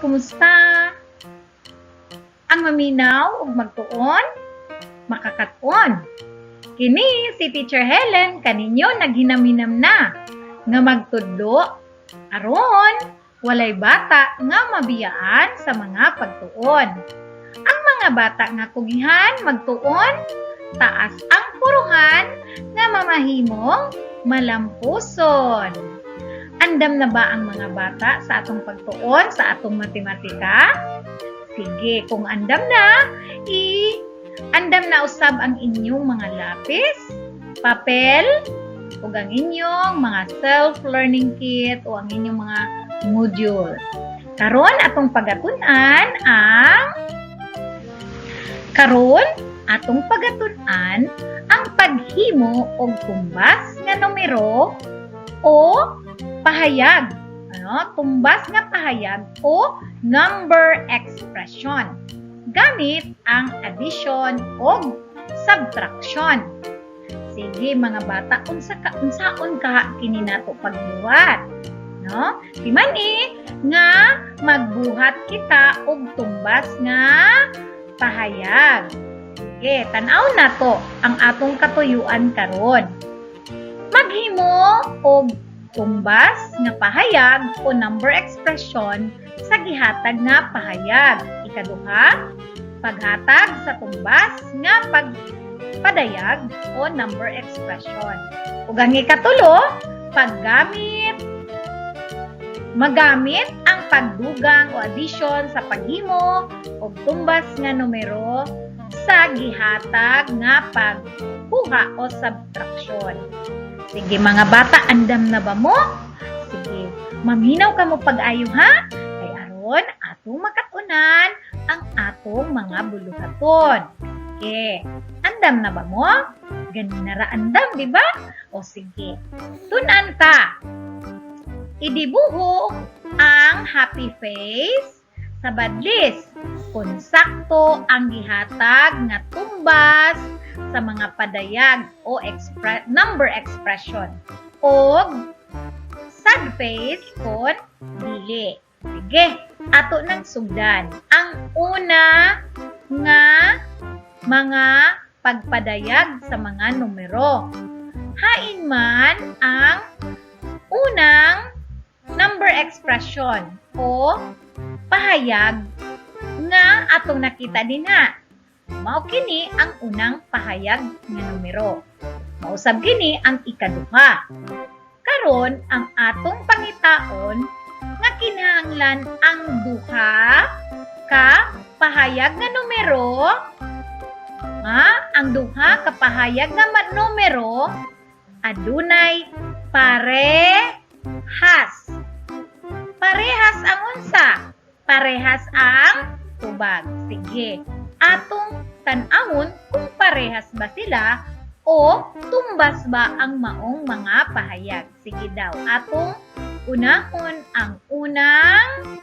Kumusta? Ang maminaw ug magtuon, makakaton. Kini si Teacher Helen kaninyo naghinaminam na nga magtudlo aron walay bata nga mabiyaan sa mga pagtuon. Ang mga bata nga kugihan magtuon, taas ang puruhan nga mamahimong malampuson. Andam na ba ang mga bata sa atong pagtuon sa atong matematika? Sige, kung andam na, andam na usab ang inyong mga lapis, papel, o ang inyong mga self-learning kit o ang inyong mga module. Karon atong pagatunan ang paghimo og tumbas nga numero o pahayag. Tumbas nga pahayag o number expression. Gamit ang addition o subtraction. Sige mga bata, unsaon ka kini nato pagbuhat? No? Di man nga magbuhat kita og tumbas nga pahayag. Sige, tan-aw nato ang atong katuyuan karon. Maghimo og tumbas nga pahayag o number expression sa gihatag nga pahayag. Ikaduha, paghatag sa tumbas nga pagpadayag o number expression. Ug ang ikatulo, magamit ang pagdugang o addition sa paghimo og tumbas nga numero sa gihatag nga pagkuha o subtraction. Sige mga bata, andam na ba mo? Sige, maminaw ka mo pag-ayo ha? Kay aron atong makatunan ang atong mga buluhaton. Okay, andam na ba mo? Ganin na ra andam, di ba? O sige, tunan ka. Idibuho ang happy face sa badlis kung sakto ang gihatag nga tumbas sa mga padayag o number expression o sad face kung dili. Sige, ato nang sugdan. Ang una nga mga pagpadayag sa mga numero. Hain man ang unang number expression o pahayag nga atong nakita dinha. Mao kini ang unang pahayag nga numero. Mausab kini ang ikaduha. Karon ang atong pangitaon nga kinahanglan ang duha ka pahayag nga numero. Ang duha ka pahayag nga numero adunay parehas. Parehas ang unsa? Parehas ang tubag. Sige, atong tan-awon kung parehas ba sila o tumbas ba ang maong mga pahayag. Sige daw, atong unahon ang unang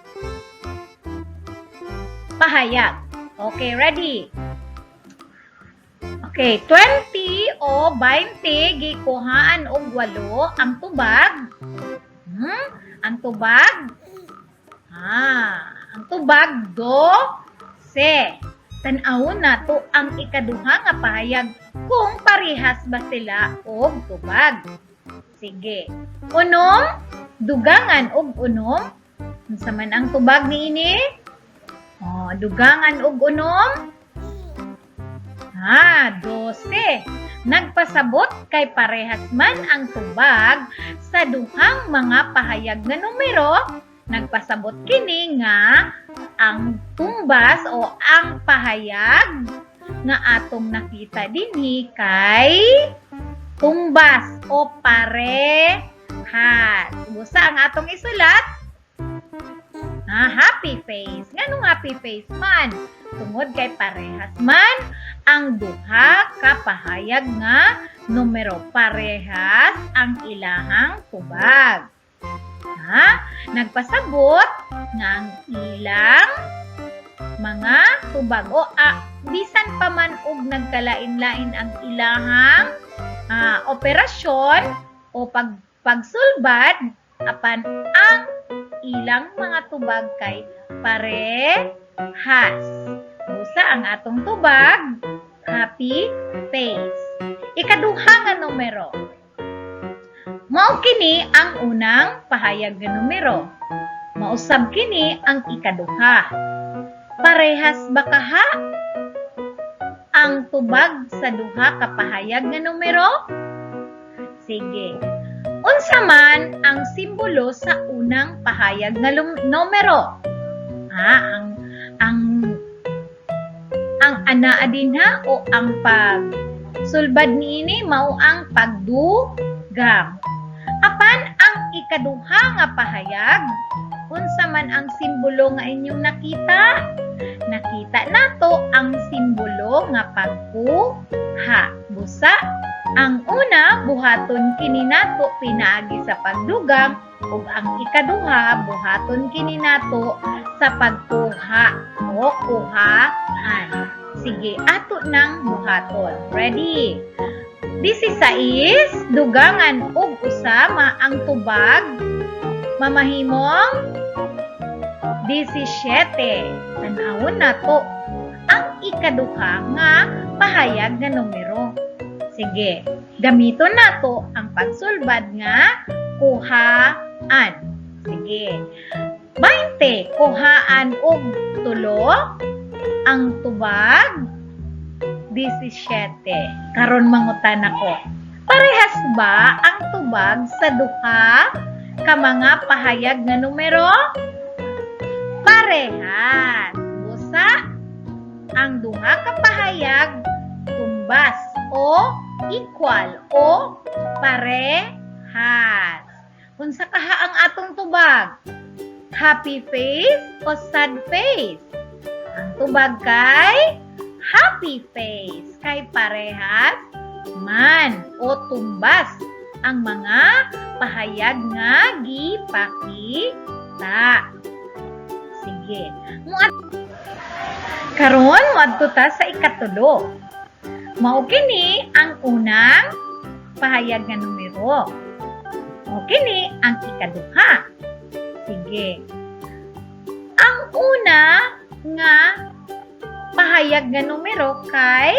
pahayag. Okay, ready? Okay, 20 o 20 gikuhaan og 8 ang tubag. Ang tubag? Ang tubag 12. Tan-awon nato ang ikaduha nga pahayag kung parehas ba sila og tubag. Sige. Unom, dugangan og unom. Unsa man ang tubag niini? Dugangan og unom. 12. Nagpasabot kay parehas man ang tubag sa duhang mga pahayag nga numero. Nagpasabot kini nga ang tumbas o ang pahayag nga atong nakita dinhi kay tumbas o parehas. Busa ang atong isulat? Happy face. Nganong happy face man? Tungod kay parehas man ang duha ka pahayag nga numero. Parehas ang ilahang tubag. Nagpasabot nga ang ilang mga tubag o bisan pa man og nagkalain-lain ang ilahang operasyon o pagsulbad apan ang ilang mga tubag kay parehas. Busa ang atong tubag, happy face. Ikaduha nga numero. Mao kini ang unang pahayag nga numero. Mausab kini ang ikaduha. Parehas ba kaha ang tubag sa duha ka pahayag nga numero? Sige. Unsa man ang simbolo sa unang pahayag nga numero? Ang anaa din ha o ang pagsulbad niini mao ang pagdugang. Apan ang ikaduha nga pahayag, unsa man ang simbolo nga inyong nakita? Nakita nato ang simbolo nga pagkuha. Busa, ang una buhaton kini nato pinaagi sa pagdugang ug ang ikaduha buhaton kini nato sa pagkuha o kuhaan. Sige, ato nang buhaton. Ready? 16 dugangan ug usama ang tubag mamahimong 17. Tanawon nato ang ikaduha nga pahayag nga numero. Sige, gamiton nato ang pagsulbad nga kuhaan. Sige. 20 kuhaan og tulo ang tubag 17. Karon mangutan ako. Parehas ba ang tubag sa duha ka mga pahayag nga numero? Parehas. Busa, ang duha ka pahayag tumbas o equal o parehas. Unsa kaha ang atong tubag? Happy face o sad face? Ang tubag kay happy face, kay parehas man o tumbas ang mga pahayag nga gipakita. Sige. Karon moadto ta sa ikatulo. Mao kini ang unang pahayag nga numero. Mao kini ang ikaduha. Sige. Ang una nga pahayag nga numero kay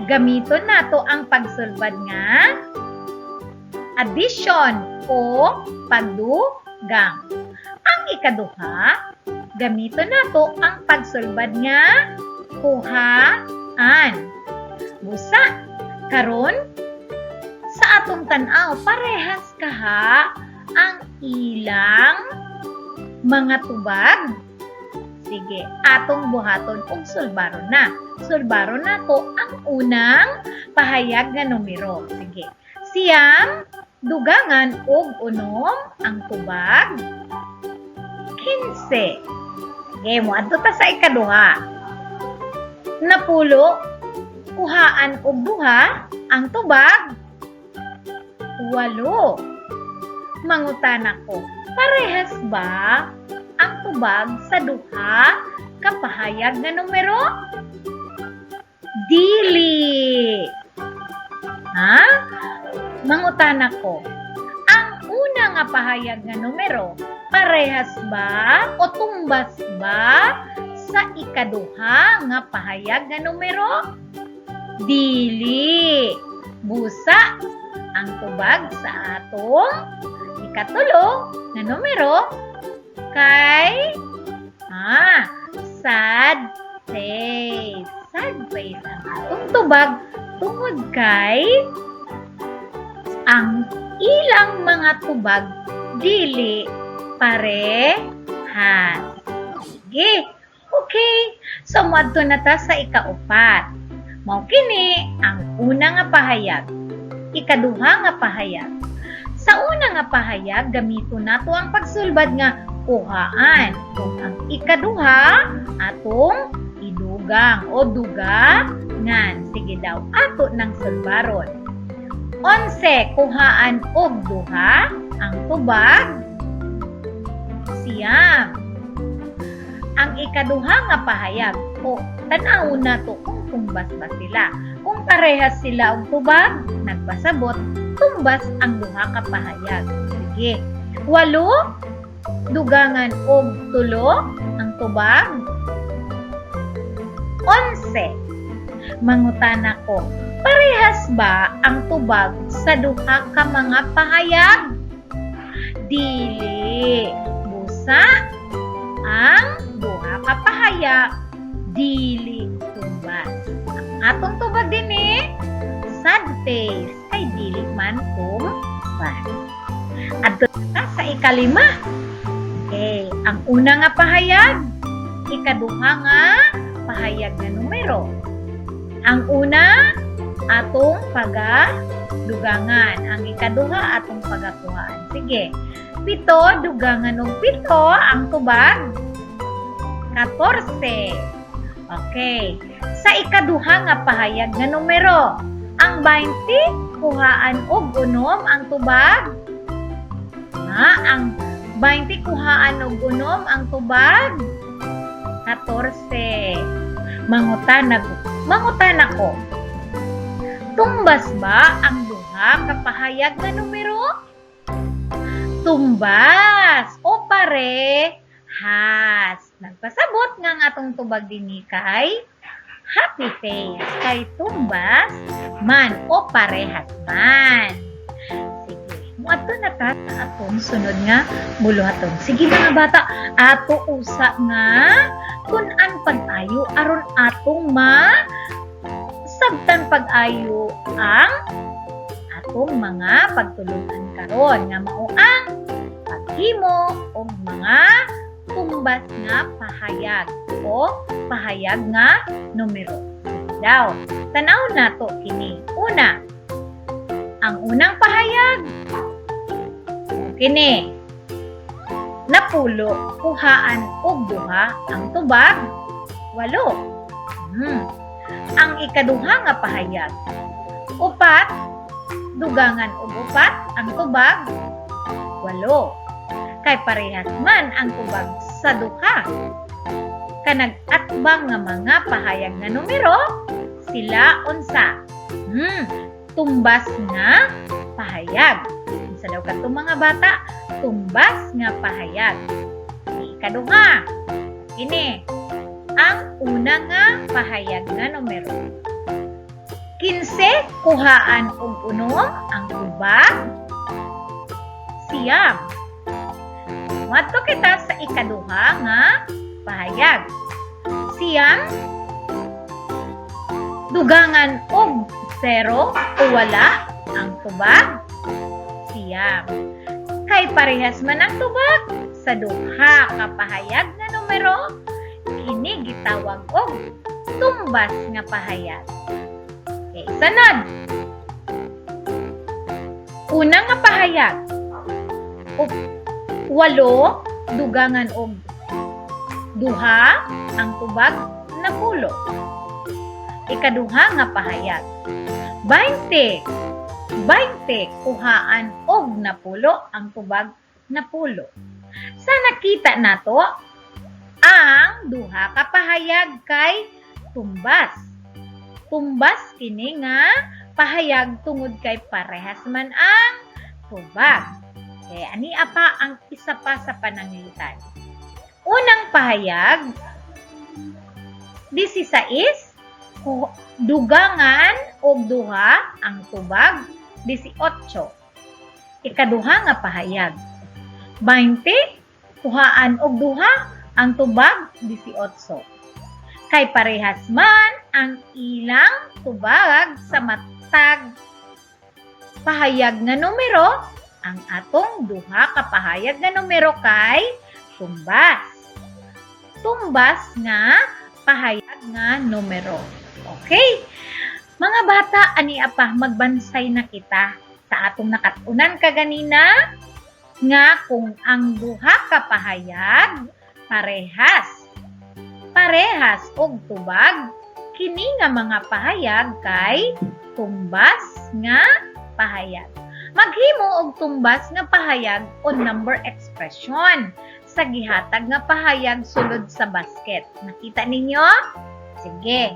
gamiton nato ang pagsulbad nga addition o pagdugang. Ang ikaduha, gamiton nato ang pagsulbad nga kuhaan. Busa, karon sa atong tan-aw parehas kaha ang ilang mga tubag. Sige, atong buhaton og sulbaro na. Sulbaro na to ang unang pahayag nga numero. Sige. Siyam, dugangan og unom ang tubag 15. Sige, moadto ta sa ikaduha. Napulo, kuhaan og duha ang tubag 8. Mangutan ako, parehas ba ang tubag sa duha ka pahayag nga numero? Dili. Mangutan ako, ang una nga pahayag nga numero, parehas ba o tumbas ba sa ikaduha nga pahayag nga numero? Dili. Busa, ang tubag sa atong ikatulo nga numero kay sad face. Sad face ang atong tubag tungod kay ang ilang mga tubag dili parehas. Sige. Okay. So, moadto na ta sa ikaupat. Mao kini ang una nga pahayag. Ikaduha nga pahayag. Sa una nga pahayag, gamiton nato ang pagsulbad nga kuhaan. Kung ang ikaduha, atong idugang o dugangan. Sige daw, ato ng sulbaron. 11, kuhaan og duha ang tubag 9. Ang ikaduha nga pahayag o tan-aw nato kung tumbas ba sila. Kung parehas sila og tubag, nagpasabot, tumbas ang duha ka pahayag. Sige. 8, dugangan og tulo ang tubag? 11. Mangutana ko, parehas ba ang tubag sa duha ka mga pahayag? Dili. Busa ang duha ka pahayag, dili tumbas. Ang atong tubag dinhi, sad face, kay dili man tumbas. Adto na sa ikalima. Okay, ang una nga pahayag, ikaduha nga pahayag nga numero. Ang una, atong pagadugangan. Ang ikaduha, atong pagakuhaan. Sige. 7, dugangan og 7, ang tubag. 14. Okay. Sa ikaduha nga pahayag nga numero, ang 20, kuhaan og 6, ang tubag. Ang 20 kuhaan og 6, ang tubag. 14. Mangutan ako. Tumbas ba ang duha ka pahayag nga numero? Tumbas o parehas. Nagpasabot nga ang atong tubag dinhi kay happy face, kay tumbas man o parehas man. Ato na ta sa atong sunod nga buluhaton. Sige mga bata, ato usa nga kun-an pag-ayo aron atong sabtan pag-ayo ang atong mga pagtulunan karon nga mao ang paghimo og mga tumbas nga pahayag o pahayag nga numero. Daw, tanaw nato kini. Una, ang unang pahayag kini, napulo, kuhaan og duha, ang tubag, 8. Ang ikaduha nga pahayag, 4, dugangan og 4, ang tubag, 8. Kay parehas man ang tubag sa duha. Kanag-atbang nga mga pahayag nga numero, sila unsa? Tumbas nga pahayag. Sa daw katong mga bata, tumbas nga pahayag. Ikaduha, kini ang una nga pahayag nga numero. 15, kuhaan og 1, ang tubag, siyam. Wadto kita sa ikaduha nga pahayag. Siyam, dugangan og 0 o wala, ang tubag, siyam. Kay parehas man ang tubag sa duha ka pahayag nga numero, kini gitawag og tumbas nga pahayag. Okay, sanad. Una nga pahayag, 8, dugangan og duha, ang tubag, 10. Ikaduha nga pahayag, 20, kuhaan og 10, ang tubag, 10. Sa nakita nato, ang duha ka pahayag kay tumbas. Tumbas kini nga pahayag tungod kay parehas man ang tubag. Okay, ani apa ang isa pa sa pananglitan. Unang pahayag, 16, dugangan og duha, ang tubag, 18. Ikaduha nga pahayag, 20, kuhaan og duha, ang tubag, 18. Kay parehas man ang ilang tubag sa matag pahayag nga numero, ang atong duha ka pahayag nga numero kay tumbas. Tumbas nga pahayag nga numero. Okay? Mga bata, ani apa magbansay na kita sa atong nakatunan kaganina nga kung ang duha ka pahayag parehas og tubag, kini nga mga pahayag kay tumbas nga pahayag. Maghimo og tumbas nga pahayag o number expression sa gihatag nga pahayag sulod sa basket. Nakita ninyo? Sige.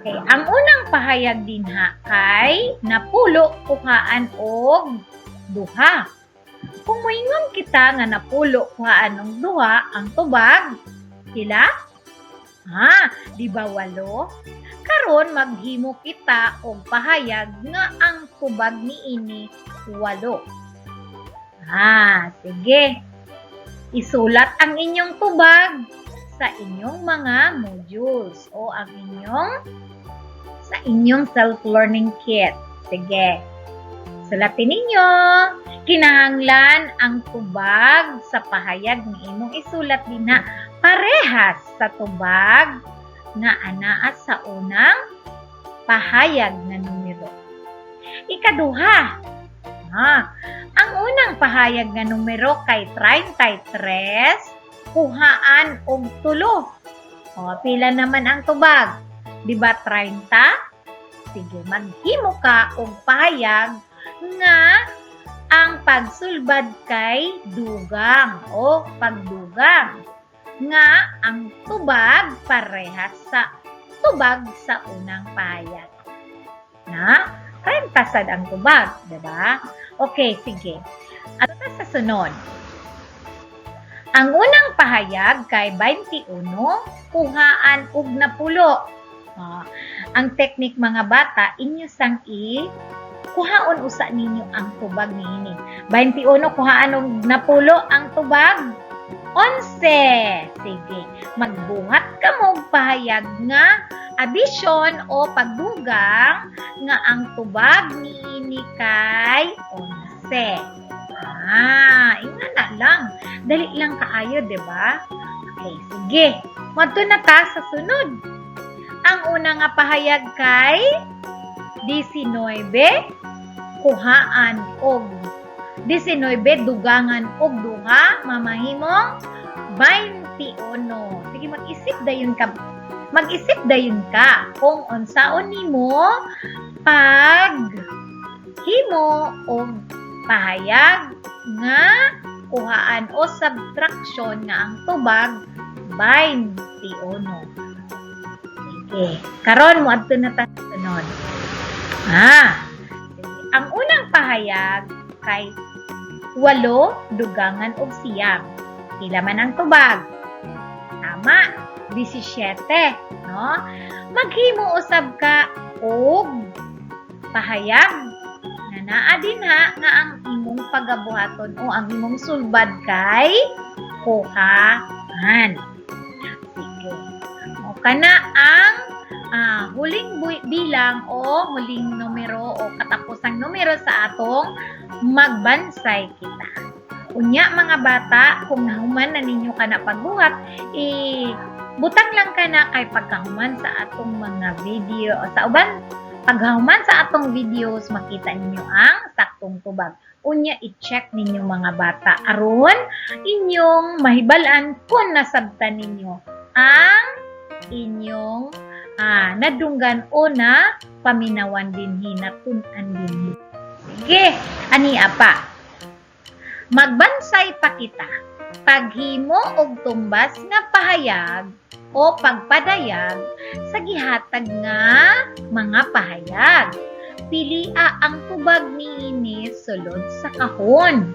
Okay, ang unang pahayag dinha kay napulo kuhaan og duha. Kung moingon kita nga napulo kuhaan og duha ang tubag, pila? Di ba 8? Karon maghimo kita og pahayag nga ang tubag niini 8. Sige. Isulat ang inyong tubag sa inyong mga modules o sa inyong self-learning kit. Sige. Sulatin ninyo. Kinahanglan ang tubag sa pahayag ni imong isulat dinha parehas sa tubag nga anaa sa unang pahayag na numero. Ikaduha. Ang unang pahayag nga numero kay 33, kuhaan og 3. Pila naman ang tubag? Di ba 30? Sige, maghimo ka og pahayag nga ang pagsulbad kay dugang o pagdugang nga ang tubag parehas sa tubag sa unang pahayag. 30 sad ang tubag, diba? Okay, sige. At sa sunod. Ang unang pahayag kay 21, kuhaan og 10. Ang teknik mga bata, inyo sang kuhaon usa ninyo ang tubag niini. 21 kuhaan og 10 ang tubag. 11. Sige, magbuhat ka mo pahayag nga addition o pagdugang nga ang tubag niini kay 11. Ingana na lang. Dali lang kaayo, di ba? Okay, sige. Madto na ta sa sunod. Ang una nga pahayag kay 19, kuhaan og 19 dugangan og duha, mamahimong 21. Sige, mag-isip dayon ka kung unsaon nimo pag himo og pahayag nga kuhaan o subtraction nga ang tubag 21. Sige, karon mo adto na ta sa sunod. Ang unang pahayag kay 8 dugangan og 9. Pila man ang tubag? Tama, 17, no? Maghimo usab ka og pahayag na naa dinha nga ang imong pagabuhaton o ang imong sulbad kay kuhaan. Sige. O kana ang huling bilang o huling numero o katapusang numero sa atong magbansay kita. Unya mga bata, kung nahuman na ninyo ka na pagbuhat, butang lang ka na kay pagkahuman sa atong mga video o sa uban, pagkahuman sa atong videos, makita ninyo ang saktong tubag. Unya, i-check ninyo mga bata. Aron, inyong mahibalaan kung nasabtan ninyo ang inyong nadunggan o na paminawan din hinatunan din. Sige, ani apa? Magbansay pa kita. Paghimo og tumbas nga pahayag o pagpadayag sa gihatag nga mga pahayag. Pilia ang tubag niini sulod sa kahon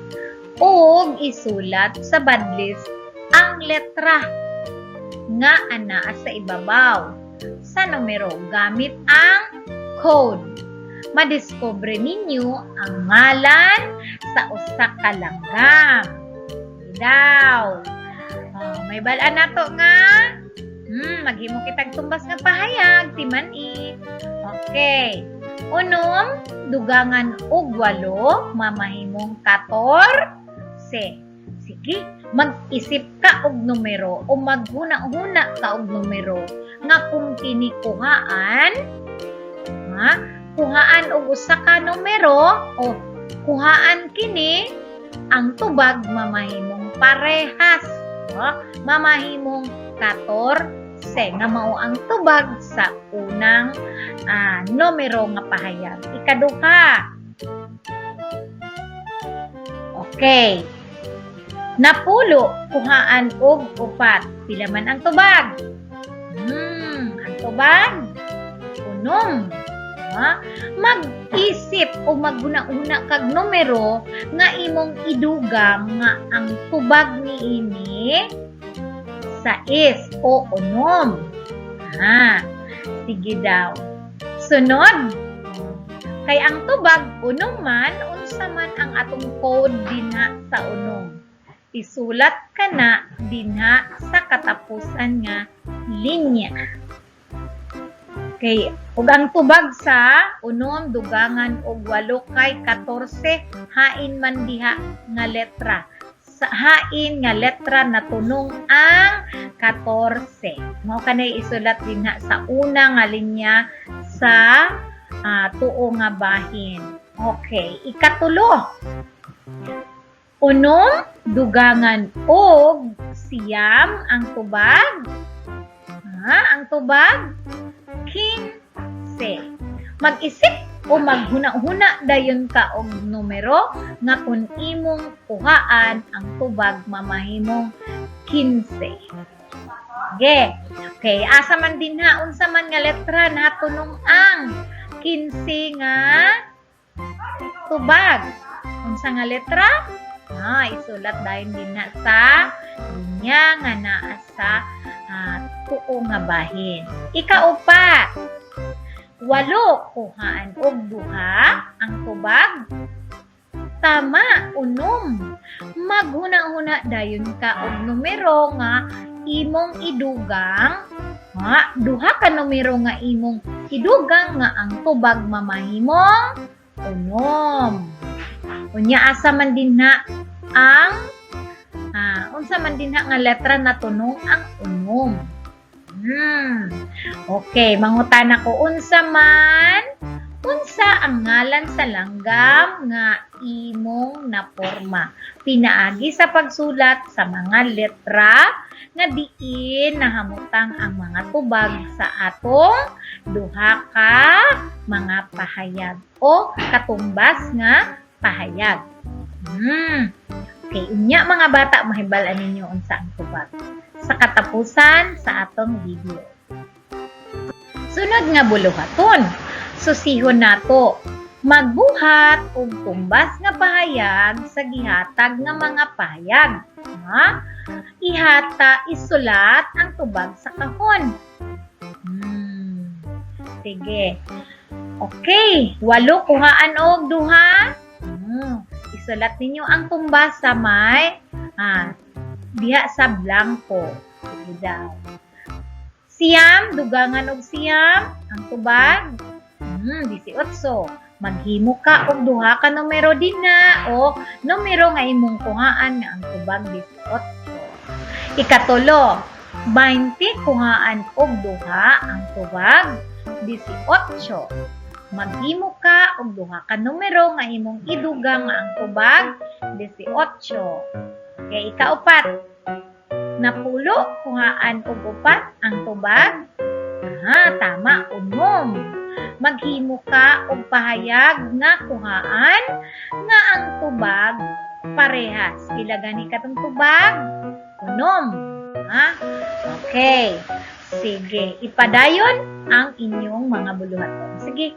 ug isulat sa badlis ang letra nga anaa sa ibabaw sa numero gamit ang code. Madiscover ninyo ang ngalan sa usa ka langgam. Daw. May balaan nato nga. Maghimo kitag tumbas nga pahayag, timan-i. Okay. Unom, dugangan og 8, mamahimong 14. Sige, mag-isip ka og numero o maghuna-huna ka og numero nga kung kini kuhaan, kuhaan og usa ka numero o kuhaan kini ang tubag mamahimong parehas. Mamahimong 14 nga mao ang tubag sa unang numero nga pahayag. Ikaduha. Okay. Napulo kuhaan og 4. Pila man ang tubag? Ang tubag 6. Mag-isip o maguna-una kag numero nga imong idugang nga ang tubag niini sa is o unom. Sige daw. Sunod. Kay ang tubag unom man, unsa man ang atong code dinha sa unom. Isulat ka na dinha sa katapusan nga linya. Okay, ug ang tubag sa unom, dugangan og 8 kay 14 hain man diha nga letra. Sa hain nga letra na tunong ang 14. Mao kanay isulat dinha sa una nga linya sa tuo nga bahin. Okay, ikatulo. Unom, dugangan og siyam ang tubag. Ang tubag 15. Mag-isip o maghuna-huna dayon ka og numero nga kung imong kuhaan ang tubag mamahimong 15. Okay, asa man dinha unsa man nga letra natunong ang 15 nga tubag. Unsa nga letra? Isulat dayon dinha sa linya nga naa sa tuo nga bahin. Ikaupat. 8 kuhaan og duha ang tubag. Tama, unom. Maghuna-huna dayon ka og numero nga imong idugang. Duha ka numero nga imong idugang nga ang tubag mamahimong unom. Unya asa man dinha ang unsa man dinha nga letra na tunong ang unom. Okay, mangutan ako unsa ang ngalan sa langgam nga imong naporma. Pinaagi sa pagsulat sa mga letra nga diin nahamutang ang mga tubag sa atong duha ka mga pahayag o katumbas nga pahayag. Okay, unya mga bata, mahibalaan ninyo unsa ang tubag sa katapusan sa atong video. Sunod nga buluhaton. Susihon nato. Magbuhat og tumbas nga pahayag sa gihatag nga mga pahayag. Isulat ang tubag sa kahon. Sige. Okay, 8 kuhaan og duha. Isulat ninyo ang tumbas sa may diha sa blanco. Sige daw. Siyam, dugangan og siyam, ang tubag 18. Maghimo ka og duha ka numero dinha o numero nga imong kuhaan nga ang tubag 18. Ikatulo, 20 kuhaan og duha ang tubag 18. Maghimo ka og duha ka numero nga imong idugang nga ang tubag 18. Okay, ikaupat. Napulo kuhaan og upat ang tubag. Tama, unom. Maghimo ka og pahayag nga kuhaan nga ang tubag parehas. Pila gani katong tubag? Unom. Okay. Sige, ipadayon ang inyong mga buluhaton. Sige.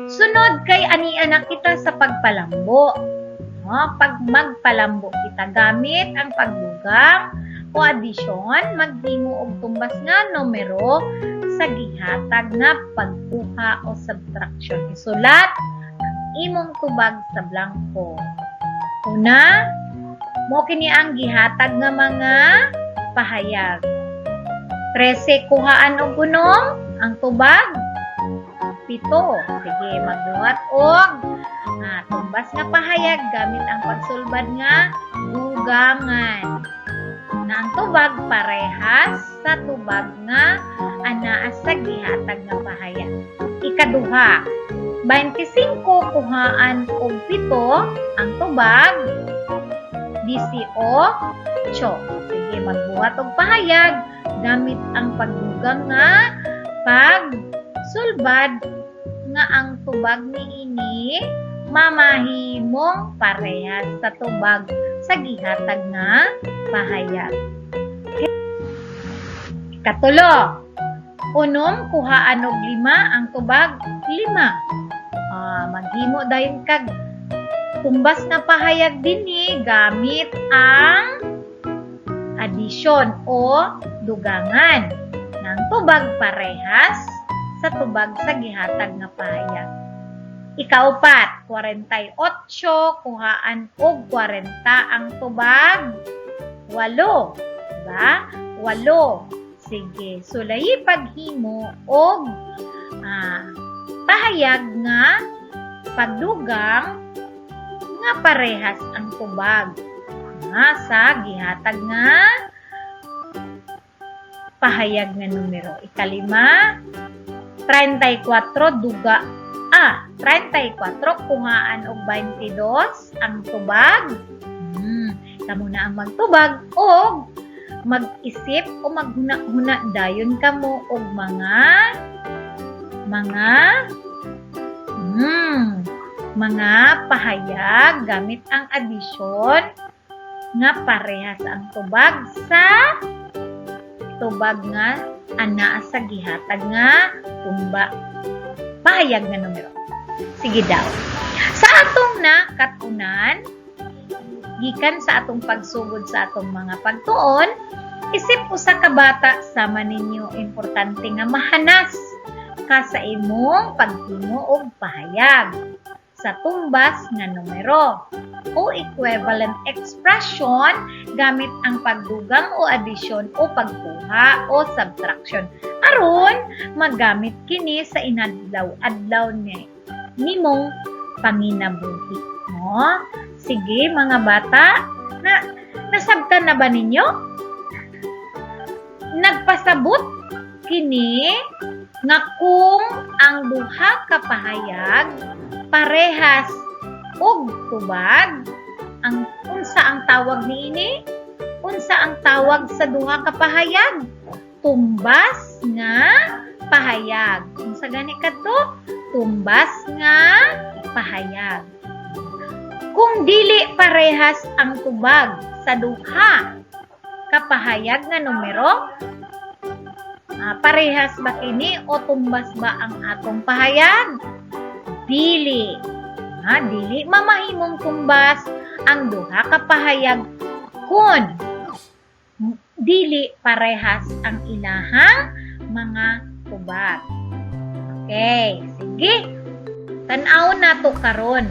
Sunod kay aniana kita sa pagpalambo. Pag magpalambo kita gamit ang pagdugang o adisyon, maghimo og tumbas nga numero sa gihatag nga pagkuha o subtraction. Isulat ang imong tubag sa blanco. Una, mo kini ang gihatag nga mga pahayag. 13 kuhaan og unom ang tubag 7. Sige, magduhat og tumbas nga pahayag gamit ang pagsulbad nga dugangan. Na ang tubag parehas sa tubag nga anaa sa gihatag nga pahayag. Ikaduha, 25 kuhaan og 7 ang tubag 18. Sige, magbuhat og pahayag gamit ang pagdugang nga pagsulbad nga ang tubag niini mamahimong parehas sa tubag sa gihatag nga pahayag. Ikatulo, Unom, kuhaan og 5 ang tubag 5. Maghimo dayon kag tumbas na pahayag dinhi gamit ang addition o dugangan ng tubag parehas sa tubag sa gihatag nga pahayag. Ikaupat, 48, kuhaan og 40 ang tubag 8. Diba? 8. Sige, sulayi paghimo og pahayag nga pagdugang nga parehas ang tubag nga sa gihatag nga pahayag nga numero. Ikalima, 34 34 kuhaan og 22 ang tubag. Kamo na ang magtubag o mag-isip o maghuna-huna dayon kamo og mga pahayag gamit ang addition nga parehas ang tubag sa tubag nga ana sa gihatag nga pahayag nga numero. Sige daw. Sa atong nakatunan, gikan sa atong pagsugod sa atong mga pagtuon, isip usa ka bata sama ninyo importante nga mahanas ka sa imong paghimo og pahayag sa tumbas nga numero o equivalent expression gamit ang pagdugang o addition o pagkuha o subtraction. Aron magamit kini sa inadlaw-adlaw nimong panginabuhi. No? Sige mga bata, nasabtan na ba ninyo? Nagpasabot kini nga kung ang duha ka pahayag parehas og tubag, unsa ang tawag niini? Unsa ang tawag sa duha ka pahayag? Tumbas nga pahayag. Unsa gani kadto? Tumbas nga pahayag. Kung dili parehas ang tubag sa duha ka pahayag nga numero, parehas ba kini o tumbas ba ang atong pahayag? Dili. Dili mamahimong tumbas ang duha ka pahayag kun dili parehas ang ilahang mga tubag. Okay, sige. Tan-aw nato karon.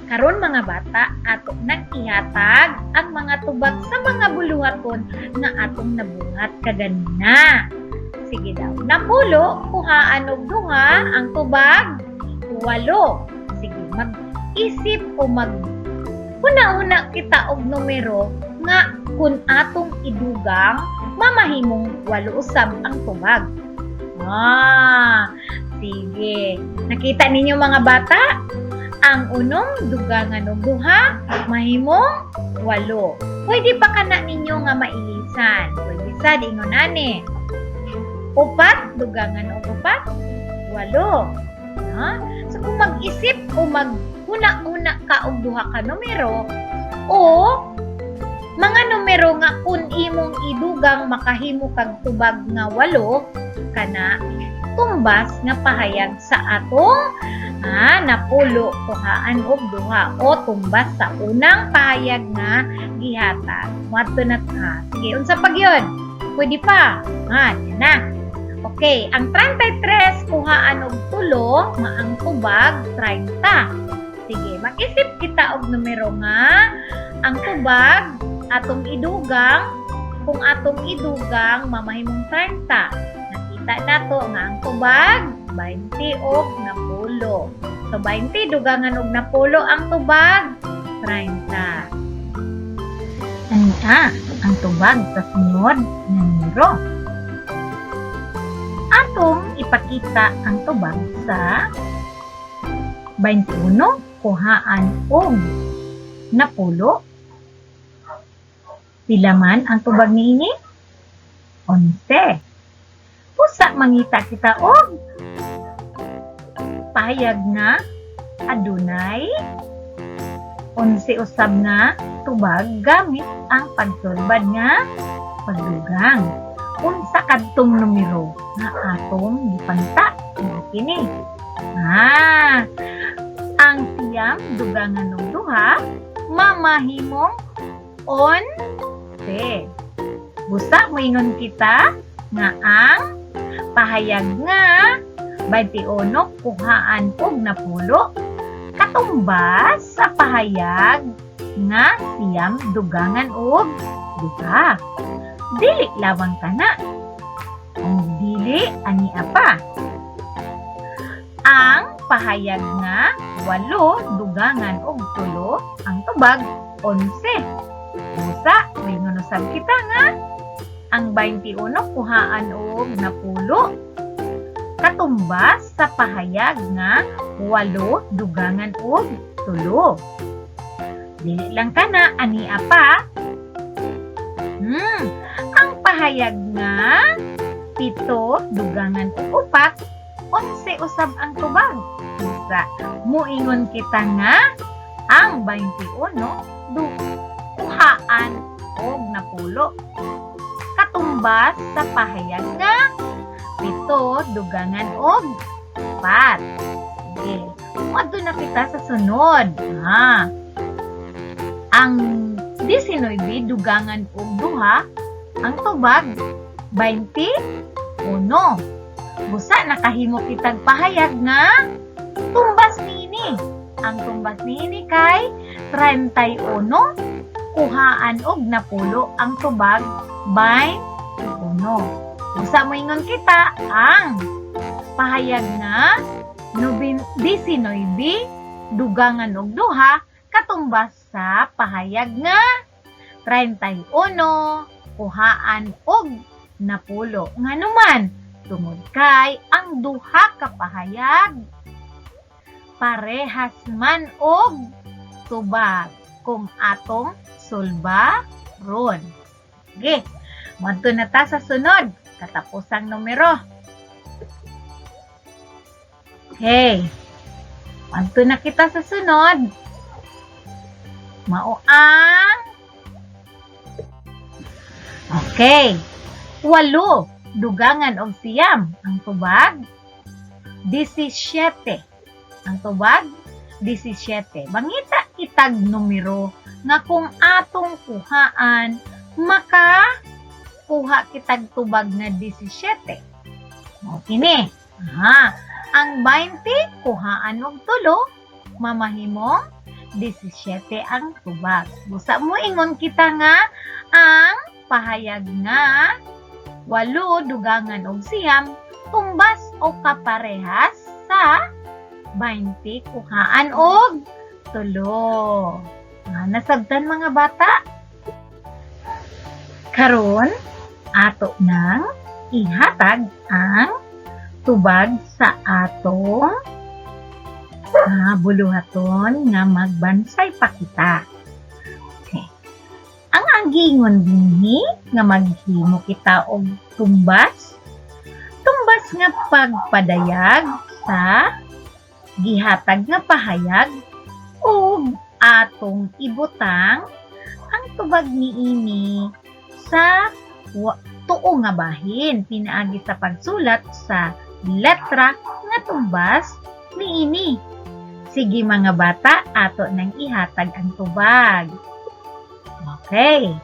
Karon mga bata, ato nang ihatag ang mga tubag sa mga buluhaton nga atong nabuhat kaganina. Sige daw. Napulo, kuhaan og duha ang tubag 8. Sige, mag-isip o una-una kita og numero nga kung atong idugang mamahimong 8 usab ang tubag. Sige. Nakita ninyo mga bata? Ang unong dugangan og duha mahimong 8. Pwede pa kana ninyo nga mailisan. Pwede sad ingon ani. 4 dugangan og 4 8. So kung mag-isip o maghuna-una ka og duha ka numero o mga numero nga kung imong idugang makahimo kag tubag nga 8 kana tumbas nga pahayag sa atong napulo kuhaan og duha o tumbas sa unang pahayag nga gihatag. Moadto na ta. Sige, unsa pa gyud? Pwede pa. Yan na. Okay, ang 33 kuhaan og 3 maang tubag 30. Sige, mag-isip kita og numero nga ang tubag atong idugang kung atong idugang mamahimong 30. Nakita nato nga ang tubag 20 og 10. So 20 dugangan og 10 ang tubag 30. Ang tubag sa sunod nga numero. Atong ipakita ang tubag sa 21 kuhaan og 10. Pila man ang tubag niini? 11. Usa mangita kita og pahayag nga adunay 11 usab nga tubag gamit ang pagsulbad nga pagdugang. unsa kadtong numero nga atong gipangita kini. Ang siyam dugangan og duha mamahimong 11. Busa moingon kita nga ang pahayag nga 21 kuhaan og 10 katumbas sa pahayag nga siyam dugangan og duha. Dili labang kana. Ang dili ani apa? Ang pahayag nga 8 dugangan og 3 ang tubag 11. Busa moingon usab kita nga ang 21 kuhaan og 10 katumbas sa pahayag nga 8 dugangan og 3. Dili lang kana ani apa? Ang pahayag nga 7 dugangan og 4 11 usab ang tubag. Busa moingon kita nga ang 21 kuhaan og 10 katumbas sa pahayag nga 7 dugangan og 4. Sige, moadto na kita sa sunod. Ang 19 dugangan og duha ang tubag 21. Busa nakahimo kitag pahayag nga tumbas niini. Ang tumbas niini kay 31 kuhaan og 10 ang tubag 21. Busa moingon kita ang pahayag nga 19 dugangan og duha katumbas sa pahayag nga 31 kuhaan og 10. Nganuman tungod kay ang duha ka pahayag parehas man og tubag kung atong sulbaron. Sige, madto na ta sa sunod, katapusang numero. Okay, madto na kita sa sunod. Mao ang okay, 8 dugangan og siyam ang tubag 17. Ang tubag 17. Bangita itag numero nga kung atong kuhaan makakuha kitag tubag na 17. O kini. Ang 20 kuhaan og 3 mamahimong 17 ang tubag. Busa mo ingon kita nga ang pahayag nga 8 dugangan og siyam tumbas o kaparehas sa 20 kuhaan og 3. Nasabtan mga bata? Karon ato nang ihatag ang tubag sa atong buluhaton nga magbansay pa kita. Okay. Ang agingon dinhi nga maghimo kita og tumbas nga pagpadayag sa gihatag nga pahayag ug atong ibutang ang tubag niini sa tuo nga bahin pinaagi sa pagsulat sa letra nga tumbas niini. Sige mga bata, ato nang ihatag ang tubag. Okay.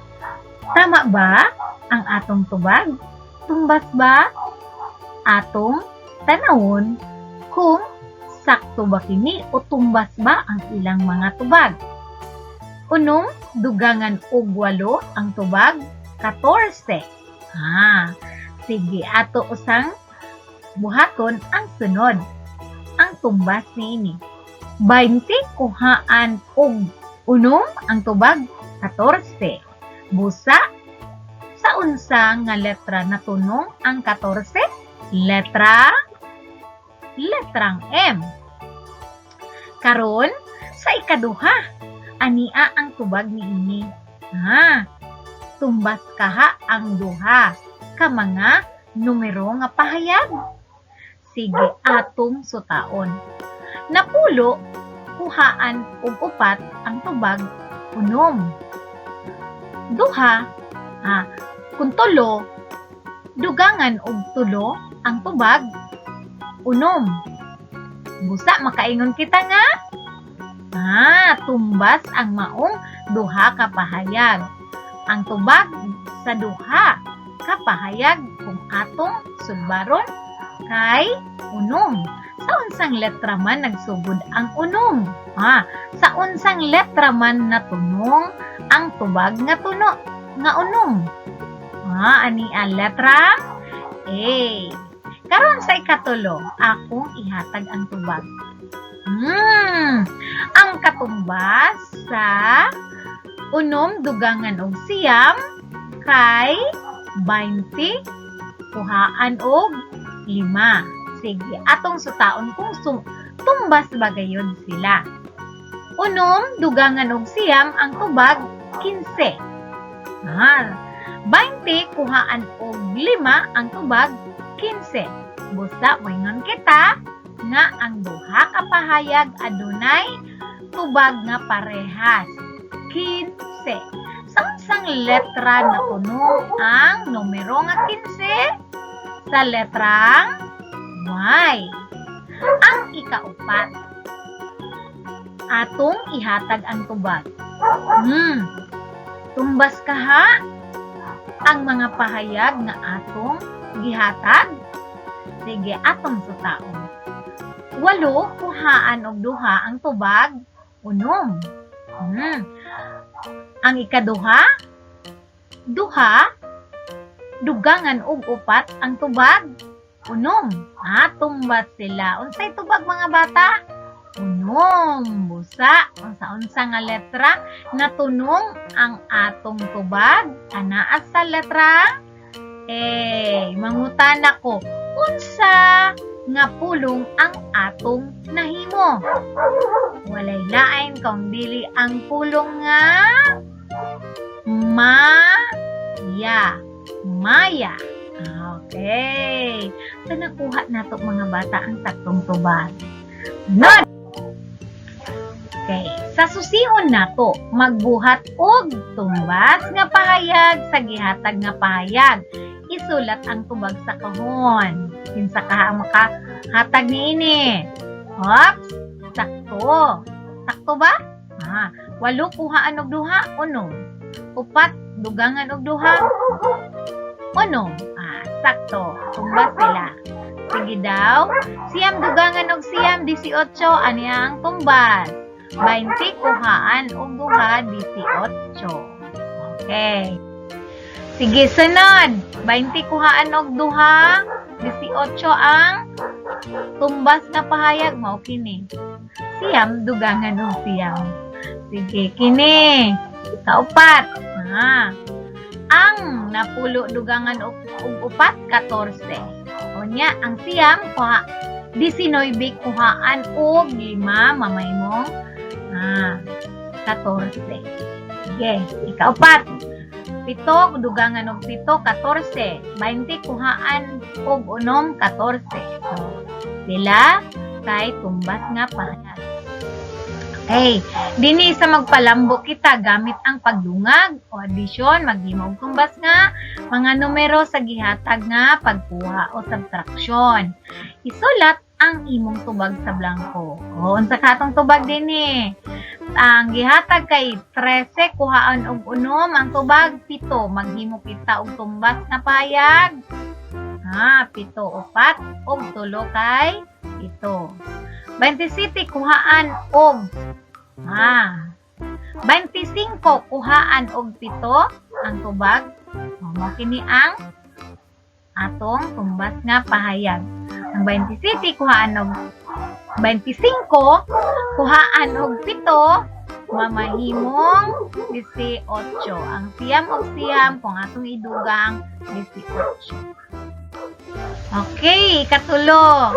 Tama ba ang atong tubag? Tumbas ba? Atong tanawon kung sakto ba kini o tumbas ba ang ilang mga tubag. Unong dugangan og 8 ang tubag 14. Sige, ato usang buhaton ang sunod. Ang tumbas niini 20 kuhaan og 1 ang tubag 14. Busa sa unsa nga letra natunong ang 14? Letrang M. Karon sa ikaduha, ania ang tubag niini. Tumbas kaha ang duha ka mga numero nga pahayag. Sige, atong sutaon. Napulo, kuhaan og 4 ang tubag 6. Duha, kung 3, dugangan og tulo ang tubag, unom. Busa makaingon kita nga, tumbas ang maong duha ka pahayag. Ang tubag sa duha ka pahayag kung atong sulbaron kay unom. Sa unsang letra man nagsugod ang unom? Sa unsang letra man natunong ang tubag nga unom? Ani ang letra A. Karon sa ikatulo, akong ihatag ang tubag. Ang katumbas sa unom dugangan og siyam kay 20 kuhaan og 5. Sige, atong sutaon kung tumbas bagayon sila. Unom dugangan og siyam ang tubag 15. 20 kuhaan og 5 ang tubag 15. Busa moingon kita nga ang duha ka pahayag adunay tubag nga parehas 15. Sa unsang letra natunong ang numero nga 15? Sa letrang Y. Ang ikaupat, atong ihatag ang tubag. Tumbas ka ha ang mga pahayag nga atong gihatag? Sige, atong sutaon. 8 kuhaan og duha ang tubag, unom. Ang ikaduha, duha, dugangan og upat ang tubag, unom. Tumbas sila. Unsay tubag mga bata? Unom. Busa. Unsa nga letra natunong ang atong tubag? Anaa sa letra mangutana ko. Unsa nga pulong ang atong nahimo? Walay lain kung dili ang pulong nga Maya. Okay. So, nakuha nato mga bata ang saktong tubag. Nod! Okay. Sa susihon nato, magbuhat og tumbas nga pahayag sa gihatag nga pahayag. Isulat ang tubag sa kahon. Kinsa ka makahatag niini? Oops! Sakto. Sakto ba? 8 kuhaan og duha, unom. 4 dugangan og duha, unom. Sakto. Tumbas sila. Sige daw. Siyam dugangan og siyam, 18. Ani ang tumbas. 20 kuhaan og duha, 18. Okay. Sige, sunod. 20 kuhaan og duha, 18 ang tumbas na pahayag. Mao kini. Siyam dugangan og siyam. Sige, kini. Kaupat. Ang napulo dugangan og upat, 14. Unya, ang siyam, 19 kuhaan og 5, mamay mo. 14. Sige, ikaupat. 7 dugangan og 7, 14. 20 kuhaan og unom, 14. So, sila kay tumbas nga pahayag. Okay, dini sa magpalambo kita gamit ang pagdungag o addition, maghimo og tumbas nga mga numero sa gihatag nga pagkuha o subtraction. Isulat ang imong tubag sa blanco. Unsa ka atong tubag dinhi? Ang gihatag kay 13 kuhaan og unom, ang tubag 7. Maghimo kita og tumbas nga pahayag. 7 upat og 3 kay 7. 27 kuhaan og 25 kuhaan og 7 ang tubag. Mao kini ang atong tumbas nga pahayag. Ang 27 kuhaan og 25 kuhaan og 7 mamahimong 18. Ang siyam og siyam kung atong idugang 18. Okay, katulo.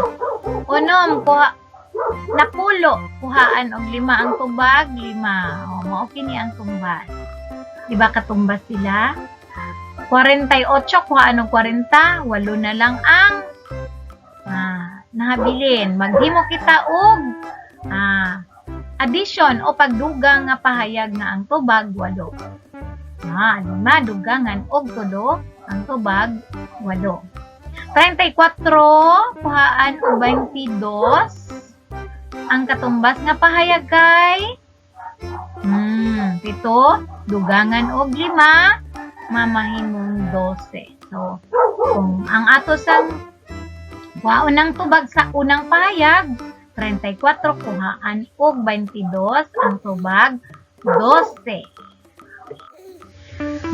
Unom napulo kuhaan og 5 ang tubag, 5. Mao kini ang tumbas. Di ba katumbas sila? 48 kuhaan og 40, 8 na lang ang nahabilin. Maghimo kita og addition o pagdugang nga pahayag nga ang tubag 8. 5 dugangan og 3, ang tubag 8. 34 kuhaan og 22 ang katumbas nga pahayag kay 7 dugangan og 5 mamahimong 12. So kung ang ato sang kuhaon ng tubag sa unang pahayag 34 kuhaan og 22 ang tubag 12.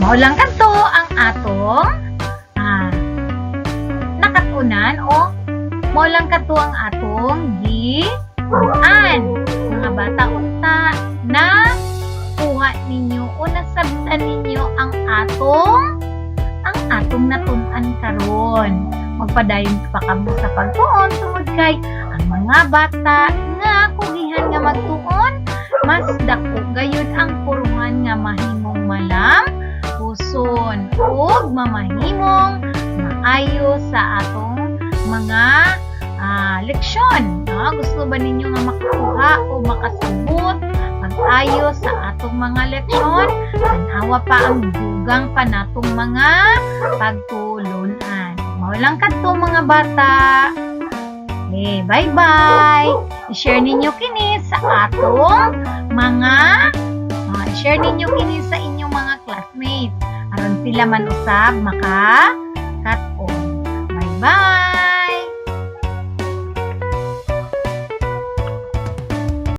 Mao lang kadto ang atong nakatunan o mao lang kadto ang atong giuan. Mga bata unta na kuha ninyo o nasabtan ninyo ang atong natun-an karon. Magpadayon pa kamo sa pagtuon tungod kay ang mga bata nga kugihan nga magtuon mas dako gayud ang purungan nga mahimong malam puson ug mamahimong maayo sa atong mga leksyon. Gusto ba ninyo nga makakuha o makasabot mag-ayo sa atong mga leksyon? Tanawa pa ang dugang pa natong mga pagtulunan. Maulang kadto mga bata. Okay, bye-bye. I-share ninyo kini sa atong mga i-share ninyo kini sa inyong mga classmates aron sila man usab maka